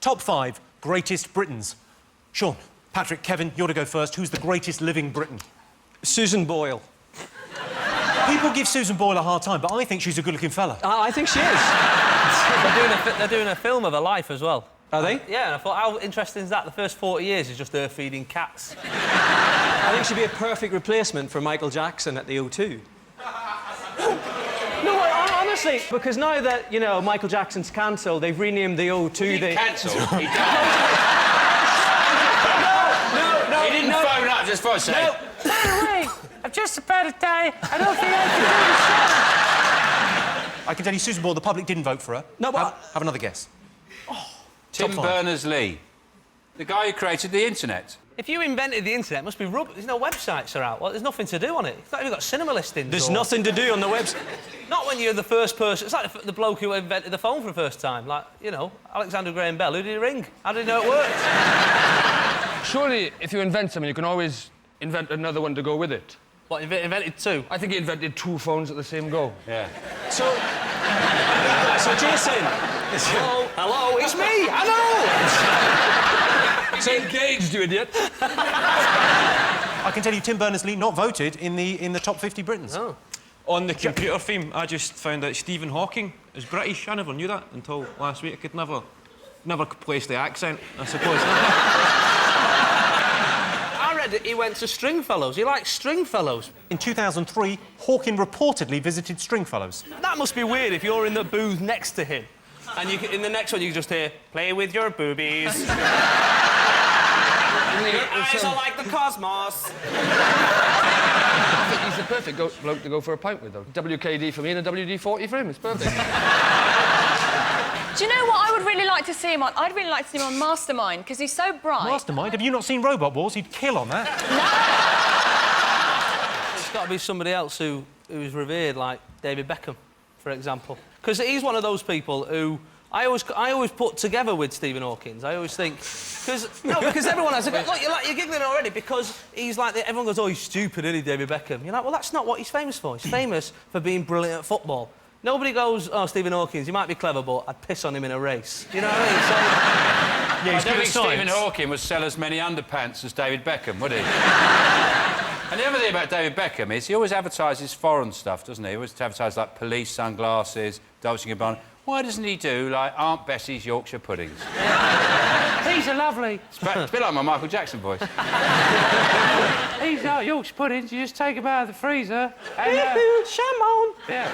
Top 5 greatest Britons. Sean, Patrick, Kevin, you're to go first. Who's the greatest living Briton? Susan Boyle. People give Susan Boyle a hard time, but I think she's a good-looking fella. I think she is. They're doing a film of her life as well. Are they? Yeah, and I thought, how interesting is that? The first 40 years is just her feeding cats. I think she'd be a perfect replacement for Michael Jackson at the O2. No, honestly, because now that, you know, Michael Jackson's cancelled, they've renamed the O2... Cancelled? He died. No, he didn't phone up just for a second. By the way, I've just about to die. I don't think I can do the show. I can tell you, Susan Boyle, the public didn't vote for her. No, but... Have another guess. Tim Berners-Lee, the guy who created the internet. If you invented the internet, it must be rubbish. There's no websites are out. Well, there's nothing to do on it. It's not even got cinema listings. There's nothing to do on the website. Not when you're the first person. It's like the bloke who invented the phone for the first time. Like, you know, Alexander Graham Bell. Who did he ring? How did he know it worked? Surely, if you invent something, you can always invent another one to go with it. What, invented two? I think he invented 2 phones at the same go. Yeah. So Jason... Hello, it's me! Hello! So engaged, you idiot. I can tell you, Tim Berners-Lee not voted in the top 50 Britons. Oh. On the computer theme, I just found out Stephen Hawking is British. I never knew that until last week. I could never place the accent, I suppose. I read that he went to Stringfellows. He likes Stringfellows. In 2003, Hawking reportedly visited Stringfellows. That must be weird if you're in the booth next to him. And in the next one, you can just hear, play with your boobies. Your eyes are like the cosmos. I think he's the perfect bloke to go for a pint with, though. WKD for me and a WD-40 for him. It's perfect. Do you know what I would really like to see him on? I'd really like to see him on Mastermind, because he's so bright. Mastermind? Have you not seen Robot Wars? He'd kill on that. No! It's got to be somebody else who's revered, like David Beckham, for example. Because he's one of those people who I always put together with Stephen Hawking. I always think... because everyone has... Look, you're giggling already because he's like... Everyone goes, oh, he's stupid, isn't he, David Beckham? You're like, well, that's not what he's famous for. He's famous for being brilliant at football. Nobody goes, oh, Stephen Hawking, he might be clever, but I'd piss on him in a race. Do you know what I mean? So... Yeah, I don't think Stephen Hawking would sell as many underpants as David Beckham, would he? And the other thing about David Beckham is he always advertises foreign stuff, doesn't he? He always advertises, like, police sunglasses, Dolce & Gabbana. Why doesn't he do, like, Aunt Bessie's Yorkshire puddings? These are lovely. It's a bit like my Michael Jackson voice. These are Yorkshire puddings. You just take them out of the freezer and... Shamon! Yeah.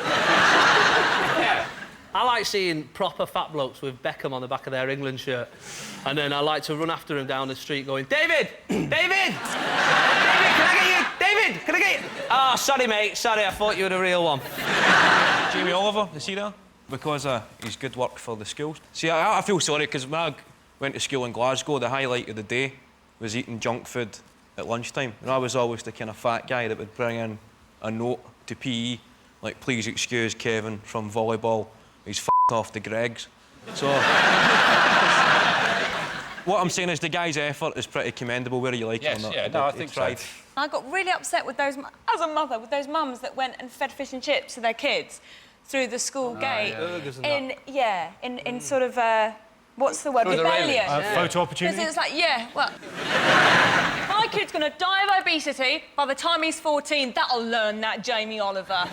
Yeah. I like seeing proper fat blokes with Beckham on the back of their England shirt. And then I like to run after him down the street going, David! David! David, can I get you? David, can I get you? Oh, sorry, mate. Sorry, I thought you were the real one. Jamie Oliver, you see that? Because he's good work for the schools. See, I feel sorry because when I went to school in Glasgow, the highlight of the day was eating junk food at lunchtime. And I was always the kind of fat guy that would bring in a note to PE, like, please excuse Kevin from volleyball. He's f***ed off the Gregs. So... what I'm saying is the guy's effort is pretty commendable, whether you like it or not. Yeah, no, I think so. I got really upset with those, as a mother, with those mums that went and fed fish and chips to their kids through the school gate. Yeah. In sort of, what's the word? Rebellion. Photo opportunity? Because it was like, yeah, well... my kid's going to die of obesity. By the time he's 14, that'll learn that, Jamie Oliver.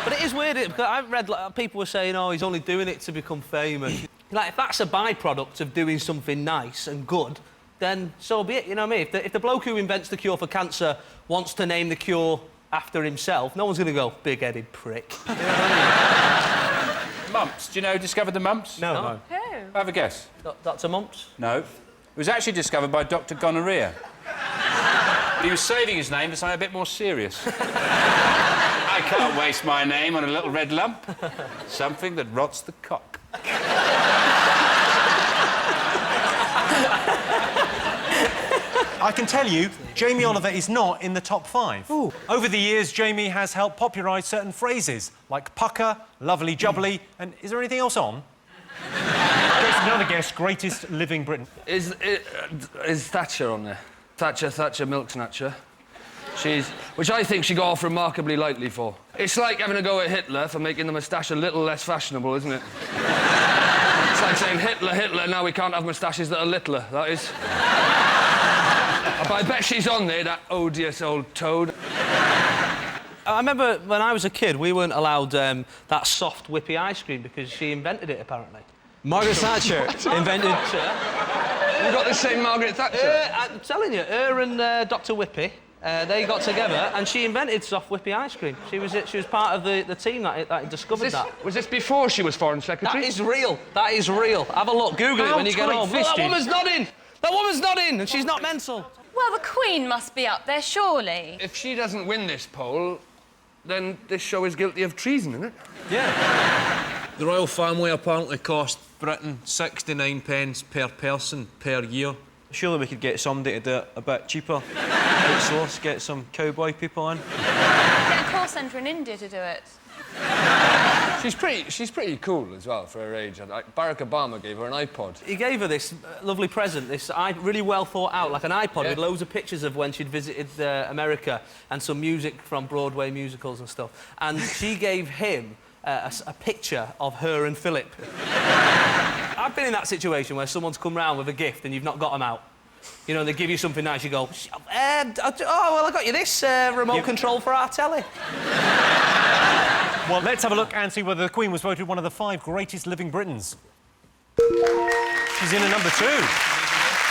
But it is weird, because I've read, like, people were saying, oh, he's only doing it to become famous. Like, if that's a byproduct of doing something nice and good, then so be it, you know what I mean? If the bloke who invents the cure for cancer wants to name the cure after himself, no one's going to go, big-headed prick. You know what I mean? Mumps. Do you know who discovered the mumps? No. Who? Have a guess. Dr. Mumps? No. It was actually discovered by Dr. Gonorrhea. But he was saving his name for something a bit more serious. I can't waste my name on a little red lump. Something that rots the cock. I can tell you, Jamie Oliver is not in the top 5. Ooh. Over the years, Jamie has helped popularise certain phrases, like pucker, lovely jubbly, and is there anything else on? Another guess, greatest living Briton. Is Thatcher on there? Thatcher, milk snatcher. Which I think she got off remarkably lightly for. It's like having a go at Hitler for making the moustache a little less fashionable, isn't it? It's like saying Hitler, Hitler, now we can't have moustaches that are littler, that is. But I bet she's on there, that odious old toad. I remember when I was a kid, we weren't allowed that soft, whippy ice cream because she invented it, apparently. Margaret Thatcher invented... You got the same Margaret Thatcher? I'm telling you, her and Dr. Whippy, they got together and she invented soft, whippy ice cream. She was part of the team that discovered that. Was this before she was Foreign Secretary? That is real. That is real. Have a look. Google it when you get home. Look, that woman's nodding. That woman's nodding, and she's not mental. Well, the Queen must be up there, surely. If she doesn't win this poll, then this show is guilty of treason, isn't it? Yeah. The royal family apparently cost Britain 69 pence per person per year. Surely we could get somebody to do it a bit cheaper. Outsource, get some cowboy people in. Get a call centre in India to do it. She's pretty cool as well for her age. Like Barack Obama gave her an iPod. He gave her this lovely present, this really well thought out, like an iPod with loads of pictures of when she'd visited America and some music from Broadway musicals and stuff. And she gave him a picture of her and Philip. I've been in that situation where someone's come round with a gift and you've not got them out. You know, they give you something nice, you go, oh, well, I got you this remote control for our telly. Well, let's have a look and see whether the Queen was voted one of the 5 greatest living Britons. She's in at number 2.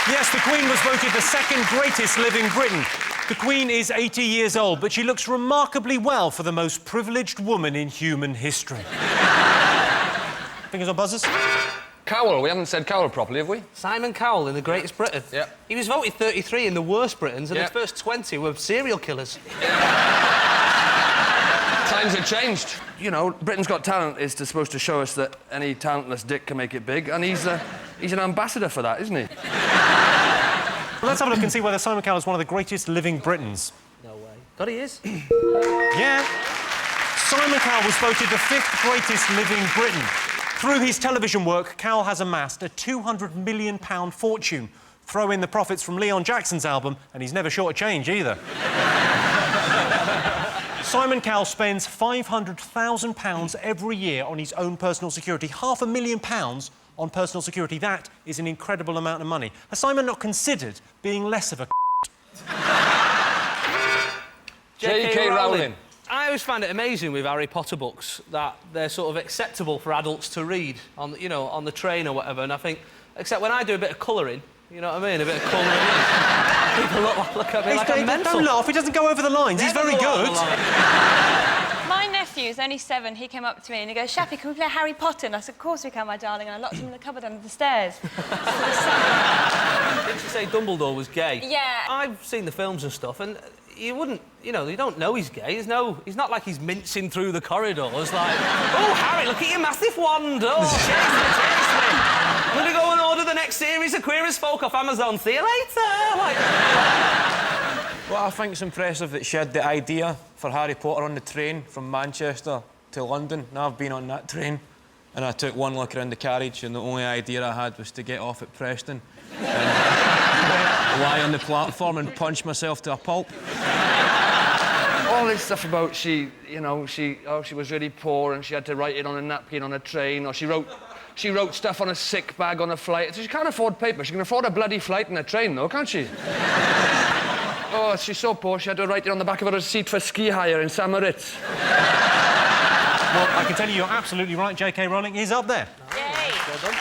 Yes, the Queen was voted the 2nd greatest living Briton. The Queen is 80 years old, but she looks remarkably well for the most privileged woman in human history. Fingers on buzzers. Cowell, we haven't said Cowell properly, have we? Simon Cowell in The Greatest Britain. Yeah. He was voted 33 in the worst Britons, and his first 20 were serial killers. Times have changed. You know, Britain's Got Talent is supposed to show us that any talentless dick can make it big, and he's an ambassador for that, isn't he? Well, let's have a look and see whether Simon Cowell is one of the greatest living Britons. No way. God, he is. Yeah. Simon Cowell was voted the 5th greatest living Briton. Through his television work, Cowell has amassed a £200 million fortune. Throw in the profits from Leon Jackson's album, and he's never short of change either. Simon Cowell spends £500,000 every year on his own personal security. £500,000 on personal security. That is an incredible amount of money. Has Simon not considered being less of a J.K. Rowling. I always find it amazing with Harry Potter books that they're sort of acceptable for adults to read on the train or whatever. And I think, except when I do a bit of colouring, you know what I mean? A bit of colouring. People look at me like I'm mental. Don't laugh, he doesn't go over the lines. He's very good. My nephew's only 7. He came up to me and he goes, Shappy, can we play Harry Potter? And I said, of course we can, my darling. And I locked him in the cupboard under the stairs. Didn't you say Dumbledore was gay? Yeah. I've seen the films and stuff, and you wouldn't, you don't know he's gay. He's not like he's mincing through the corridors like, oh, Harry, look at your massive wand. Oh, seriously. I'm going to go and order the next series of Queer as Folk off Amazon. See you later. Like... Well, I think it's impressive that she had the idea for Harry Potter on the train from Manchester to London. Now I've been on that train, and I took one look around the carriage, and the only idea I had was to get off at Preston and lie on the platform and punch myself to a pulp. All this stuff about she was really poor and she had to write it on a napkin on a train, or she wrote stuff on a sick bag on a flight. So she can't afford paper. She can afford a bloody flight and a train, though, can't she? Oh, she's so poor, she had to write it on the back of her receipt for ski hire in St. Moritz. Well, I can tell you, you're absolutely right. J.K. Rowling is up there. Yay. Well done.